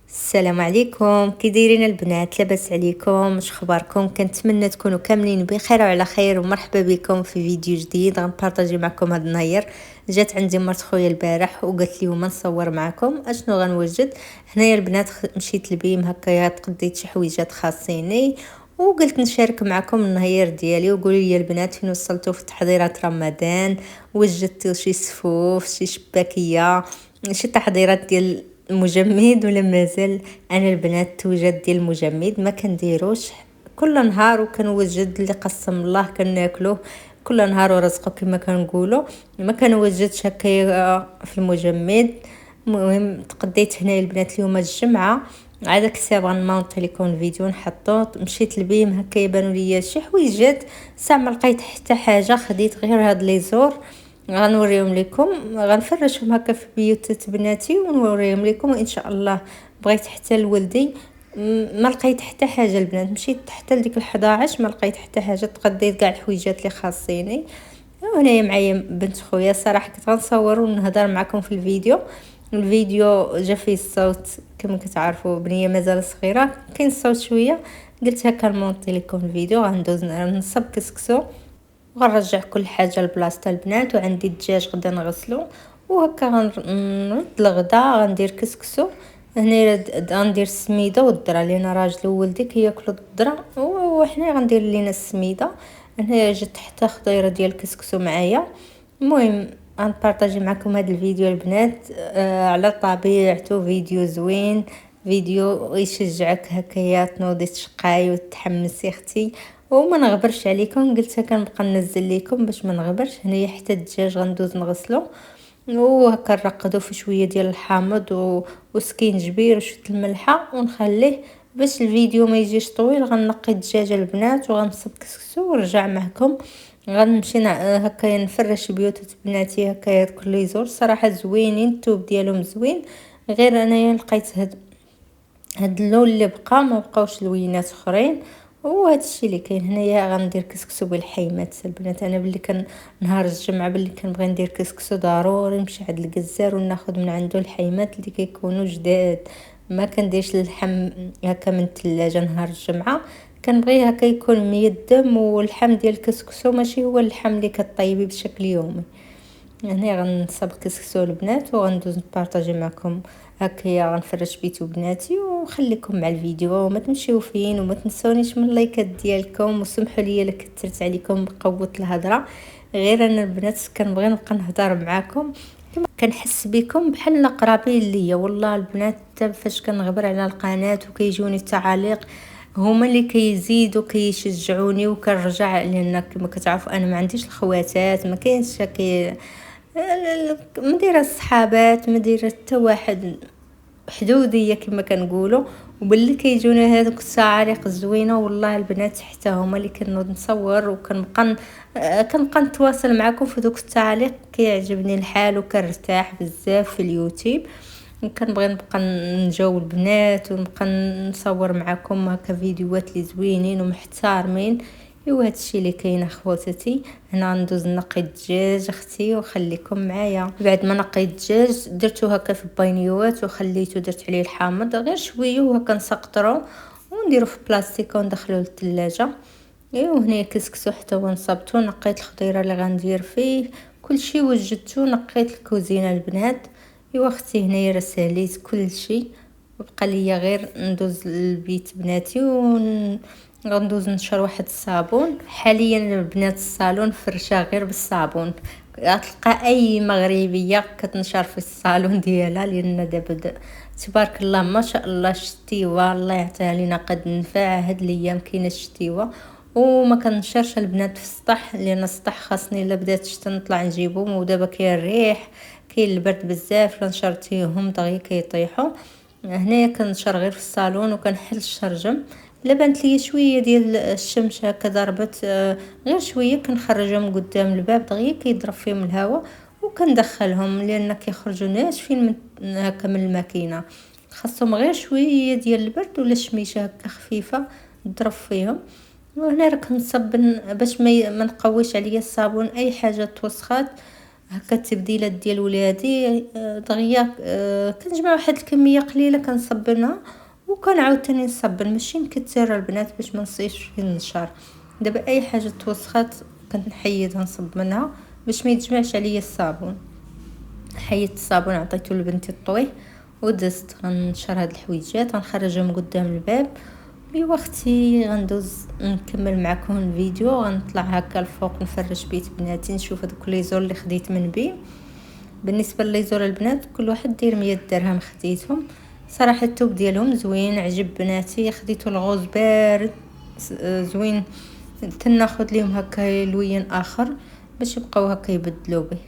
السلام عليكم، كي دايرين البنات؟ لاباس عليكم؟ واش اخباركم؟ كنتمنى تكونوا كاملين بخير وعلى خير، ومرحبا بكم في فيديو جديد غنبارطاجي معكم هذا النهار. جات عندي مرت خويا البارح وقالت لي وما نصور معكم اشنو غنوجد. هنايا البنات مشيت لبيم هكايا تقضيت شي حويجات خاصيني، وقلت نشارك معكم النهار ديالي. وقولوا لي البنات فين وصلتوا في تحضيرات رمضان؟ وجدتوا شي صفوف، شي شباكيه، شي تحضيرات ديال المجمد ولا مازال؟ انا البنات توجد ديال المجمد ما كنديروش، كل نهار وكنوجد اللي قسم الله كناكلوه كل نهار ورزقه كما كنقولوا. ما كنوجدش هكايا في المجمد. المهم تقديت هنا البنات اليوم الجمعه، عاد كساب غنمونطي لكم الفيديو نحطو. مشيت لبيم هكا يبانوا ليا شي حويجات، ساعه ما لقيت حتى حاجه خديت غير هاد لي زور. غنوريهم لكم، غنفرشهم هكا في بيوتات بناتي ونوريهم لكم وان شاء الله. بغيت حتى لولدي، ما لقيت حتى حاجه البنات، مشيت حتى لديك ال11 ما لقيت حتى حاجه، تقضيت كاع الحويجات اللي خاصيني. وهنايا معايا بنت خويا، صراحه كنت غنصور ونهضر معكم في الفيديو جا فيه الصوت كما كتعرفوا بنيه مازال صغيره كاين الصوت شويه. قلت هكا نمونطي لكم الفيديو. غندوز نصب كسكسو وغنرجع كل حاجه لبلاصتها البنات. وعندي الدجاج غدا نغسلو، وهكا غنرد الغدا غندير كسكسو. هنا غندير السميده والذره لان راجل وولدي كياكلوا الذره، وحنا غندير لينا السميده. هنا جات حتى خضيره ديال الكسكسو معايا. المهم غنبارطاجي معكم هذا الفيديو البنات، على طبيعته فيديو زوين، فيديو يشجعك هكايا تنوضي تشقاي وتحمسي اختي وما نغبرش عليكم. قلت كنبقى ننزل لكم باش ما نغبرش. هنايا حتى الدجاج غندوز نغسلو وهكا نرقدو في شويه ديال الحامض وسكينجبير وشويه الملحه ونخليه باش الفيديو ما يجيش طويل. غنقي الدجاجه البنات وغنصب كسكسو ونرجع معكم. غنمشي هكا نفرش بيوتات بناتي هكا كل يزور، صراحه زوينين، الثوب ديالهم زوين. غير انايا لقيت هاد اللون اللي بقى، ما بقاوش لوينات اخرين. وهذا الشيء اللي كاين هنايا. غندير كسكسو بالحيمات البنات. انا بلي كان نهار الجمعه بلي كنبغي ندير كسكسو ضروري نمشي عند الجزار وناخذ من عنده الحيمات اللي كيكونوا جداد. ما كنديرش اللحم هكا من الثلاجه نهار الجمعه، كنبغي هكا يكون ميدم. واللحم ديال الكسكسو ماشي هو اللحم اللي كطيبي بشكل يومي. هنا غنصب كسكسو البنات وغندوز نبارطاجي معكم هكايا. غنفرش بيتو بناتي وخليكم مع الفيديو وما تمشيو فين وما تنسونيش من اللايكات ديالكم. وسمحوا لي الا كثرت عليكم بقوه الهضره، غير انا البنات كنبغي نبقى نهضر معاكم، كنحس بكم بحال قرابين ليا. والله البنات حتى فاش كنغبر على القناه وكيجوني التعاليق هما اللي كيزيدوا كيشجعوني وكنرجع. لان كما كتعرفوا انا ما عنديش الخواتات، ما كاينش مديره الصحابات، مديره حتى واحد حدوديه كما كنقولوا. وباللي كيجونا هذوك التعاليق الزوينه، والله البنات حتى هما اللي كنوض نصور كنبقى نتواصل معكم في دوك التعاليق. كيعجبني الحال وكنرتاح بزاف في اليوتيوب. كنبغي نبقى نجاوب البنات ونبقى نصور معكم هكا فيديوهات اللي زوينين ومحترمين. ايوا هادشي اللي كاين اخواتاتي. هنا ندوز نقي الدجاج اختي وخليكم معايا. بعد ما نقيت الدجاج درتو هكا في بانيوات وخليته، درت عليه الحامض غير شويه وهكا نسقطرو ونديرو في بلاستيك وندخلوه للثلاجه. ايوا هنا كسكسو حتى هو نصبتو. نقيت الخضيره اللي غندير فيه، كلشي وجدتو. نقيت الكوزينه البنات. ايوا اختي هنايا راه ساليت كلشي، وبقى ليا غير ندوز للبيت بناتي غندوز نشر واحد الصابون. حاليا البنات الصالون فرشاه غير بالصابون. غتلقى اي مغربيه كتنشر في الصالون ديالها، لان دابا تبارك الله ما شاء الله الشتيوه الله يعطيها لينا قد نفع. هاد الايام كاينه الشتيوه وما كنشرش البنات في السطح، لان السطح خاصني الا بدات الشتا نطلع نجيبهم. ودابا كاين الريح كاين البرد بزاف، لا نشرتيهم دغيا كيطيحوا. هنايا كنشر غير في الصالون وكنحل الشرجم. الا بانت لي شويه ديال الشمس هكا ضربت غير شويه كنخرجهم قدام الباب دغيا كيضرب فيهم الهواء وكندخلهم، لان كيخرجوا ناشفين من هكا من الماكينه. خاصهم غير شويه ديال البرد ولا شميشه هكا خفيفه تضرب فيهم. وهنا راك نصب باش ما نقويش عليا الصابون اي حاجه توسخات. هكا التبديلات ديال ولادي دغيا كنجمع واحد الكميه قليله كنصبنها وكنعاود تاني نصبن، ماشي مكثره البنات باش ما نصيش في النشار. دابا اي حاجه توسخات كنحيدها نصب منها باش ما يتجمعش عليا الصابون. حيدت الصابون عطيته لبنتي طويه ودزت غنشر هاد الحويجات غنخرجهم قدام الباب. ايوا اختي غندوز نكمل معكم الفيديو، غنطلع هكا الفوق نفرش بيت بناتي نشوف هذوك ليزور اللي خديت من بي. بالنسبه لليزور البنات كل واحد دير 100 درهم خديتهم، صراحه الثوب ديالهم زوين عجب بناتي، خديته الغوز بارد زوين تناخذ ليهم هكا لوين اخر باش يبقاو هكا يبدلوا به.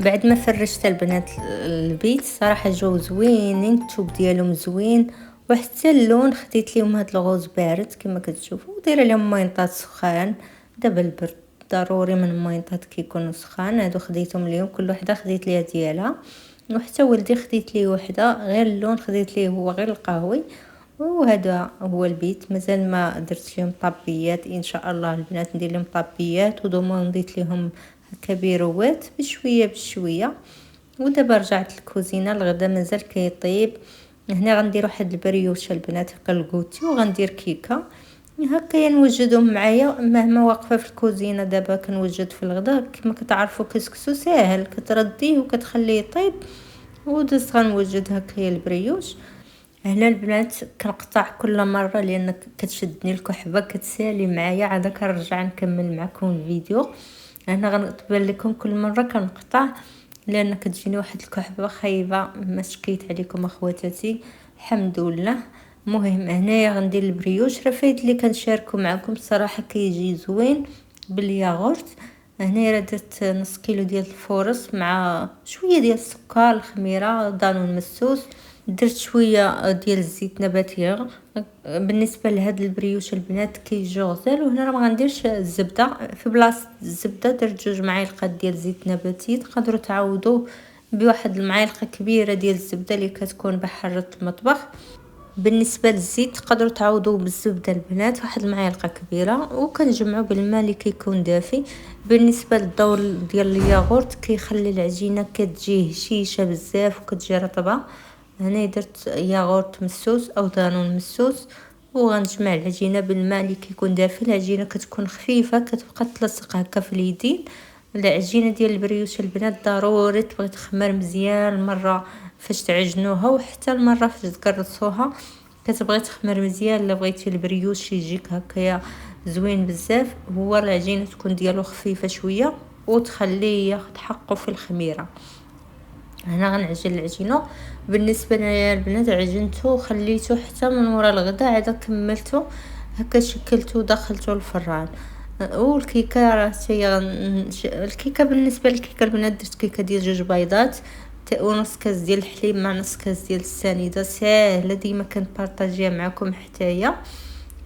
بعد ما فرشت البنات البيت صراحه جاو زوينين، الثوب ديالهم زوين وحتى اللون خديت ليهم هاد الغوز بارد كما كتشوفوا ودايره لهم ماينطات سخان. دابا البرد ضروري من ماينطات كيكونوا سخان، هادو خديتهم ليهم كل وحده خديت ليها ديالها، وحتى ولدي خديت ليه وحده غير اللون خديت ليه هو غير القهوي. وهذا هو البيت، مازال ما درت لهم طابيات، ان شاء الله البنات ندير لهم طابيات وضمان نديت لهم كبيروات بشويه بشويه. ودابا رجعت للكوزينه، الغدا مازال كيطيب. هنا غندير واحد البريوش البنات هكا الكوتي وغندير كيكه هكا نوجدهم معايا مهما واقفه في الكوزينه. دابا كنوجد في الغدا كما كتعرفوا كسكسو ساهل كترديه وكتخليه يطيب، ودز غنوجد هكا البريوش. هنا البنات كنقطع كل مره لان كتشدني الكحبه كتسالي معايا، عاد كنرجع نكمل معكم الفيديو. انا غنطبل لكم كل مره كنقطع لان كتجيني واحد الكحبه خايبه، ما شكيت عليكم اخواتاتي الحمد لله. المهم هنايا غندير البريوش، راه فايت اللي كنشاركو معكم الصراحه كيجي زوين بالياغورت. هنايا راه درت نص كيلو ديال الفورص مع شويه ديال السكر الخميره دانون مسوس، درت شويه ديال الزيت نباتي. بالنسبه لهاد البريوش البنات كيجيو غزال. وهنا راه ما غنديرش الزبده، في بلاصه الزبده درت 2 معالق ديال زيت نباتي، تقدروا تعوضوا بواحد المعالقه كبيره ديال الزبده اللي كتكون بحرة المطبخ. بالنسبه للزيت تقدروا تعوضوا بالزبده البنات واحد المعالقه كبيره، وكنجمعوا بالماء اللي كيكون دافي. بالنسبه للدور ديال الياغورت كيخلي العجينه كتجي هشيشه بزاف وكتجي رطبه. هنا درت ياغورت مسوس او دانون مسوس، وغنجمع العجينه بالماء اللي كيكون دافي. العجينه كتكون خفيفه كتبقى تلصق هكا في اليدين. العجينه ديال البريوش البنات ضروري تبغي تخمر مزيان مره فاش تعجنوها وحتى المره فاش تكرصوها كتبغي تخمر مزيان. الا بغيتي البريوش يجيك هكايا زوين بزاف هو العجينه تكون ديالو خفيفه شويه وتخليه ياخد حقه في الخميره. هنا غنعجن العجينه. بالنسبه ليا البنات عجنته وخليته حتى من ورا الغدا، عاد كملته هكا شكلته ودخلته الفران. والكيكه راه هي الكيكه، بالنسبه للكيكه البنات درت كيكه ديال 2 بيضات ونص كاس ديال الحليب مع نص كاس ديال السنيده، ساهله ديما كنبارطاجيها معكم حتى هي.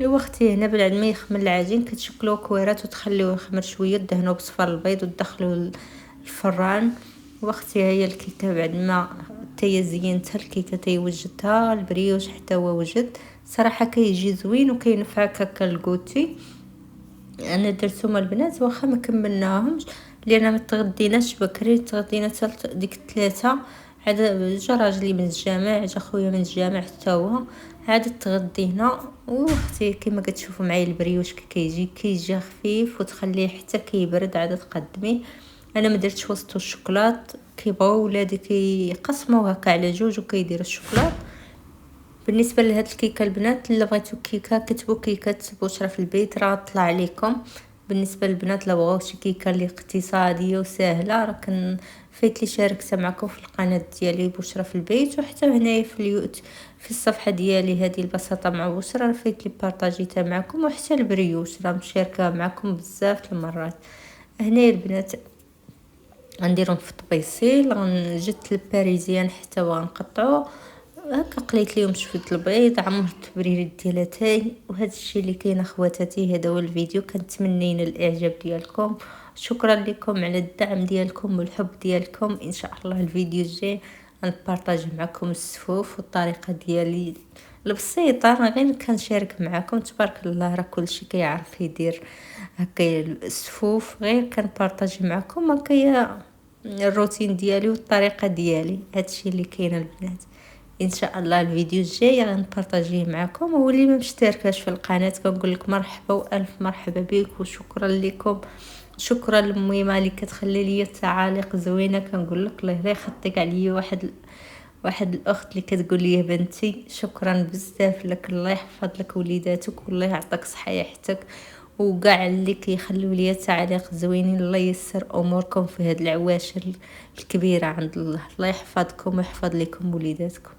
ايوا اختي، هنا بعد ما يخمر العجين كتشكلوه كويرات وتخليوه يخمر شويه، دهنوه بصفار البيض وتدخلوه الفران. واختي هي الكيكه بعد ما تي زينتها الكيكه تي وجدتها البريوش حتى هو وجد، صراحه كيجي زوين وكينفعك هكا الكوتي. انا درتهم البنات واخا ما كملناهمش لان ما تغديناش بكري، تغدينا حتى ديك 3. عاد جا راجلي من الجامع، جا خويا من الجامع حتى هو، عاد تغدينا. واختي كما كتشوفوا معايا البريوش كيجي خفيف وتخليه حتى كيبرد عاد تقدميه. انا ما درتش وسطو الشوكولات، كيبغيو ولادي كيقسموه هكا على 2 وكيديروا الشوكولات. بالنسبه لهاد الكيكه البنات، الا بغيتو كيكه كتبوا كيكه بشرى في البيت راه طلع عليكم. بالنسبه للبنات لا بغاو شي كيكه اللي اقتصاديه وسهله، راه فايت لي شاركتها معكم في القناه ديالي بشرى في البيت، وحتى هنايا في الصفحه ديالي هذه البساطه مع بشرى، راه فايت لي بارطاجيتها معكم، وحتى البريوش راه مشاركه معكم بزاف المرات. هنايا البنات غنديرهم في طبيسيل، جبت الباريزيان حتى هو غنقطعو هكا، قليت ليهم شويه البيض، عمرت البريريد ديالاتاي. وهذا الشيء اللي كاين اخواتاتي، هذا هو الفيديو. كنتمنى ينال الاعجاب ديالكم. شكرا لكم على الدعم ديالكم والحب ديالكم. ان شاء الله الفيديو الجاي غنبارطاجي معكم السفوف والطريقه ديالي البسيطه، انا غير كنشارك معكم. تبارك الله راه كلشي كيعرف يدير هكا السفوف، غير كنبارطاجي معكم هكايا الروتين ديالي والطريقه ديالي. هادشي اللي كاين البنات. ان شاء الله الفيديو الجاي غنبارطاجيه معكم. واللي ما مشتركاش في القناه كنقول لك مرحبا والف مرحبا بك، وشكرا لكم. شكرا للميمه اللي كتخلي لي تعاليق زوينه، كنقول لك الله يخطيك عليا. واحد الاخت اللي كتقول لي يا بنتي شكرا بزاف لك، الله يحفظ لك وليداتك والله يعطيك صحيحتك، وكاع اللي كيخليو لي تعاليق زوينين. الله يسر اموركم في هاد العواشر الكبيره عند الله. الله يحفظكم ويحفظ لكم وليداتكم.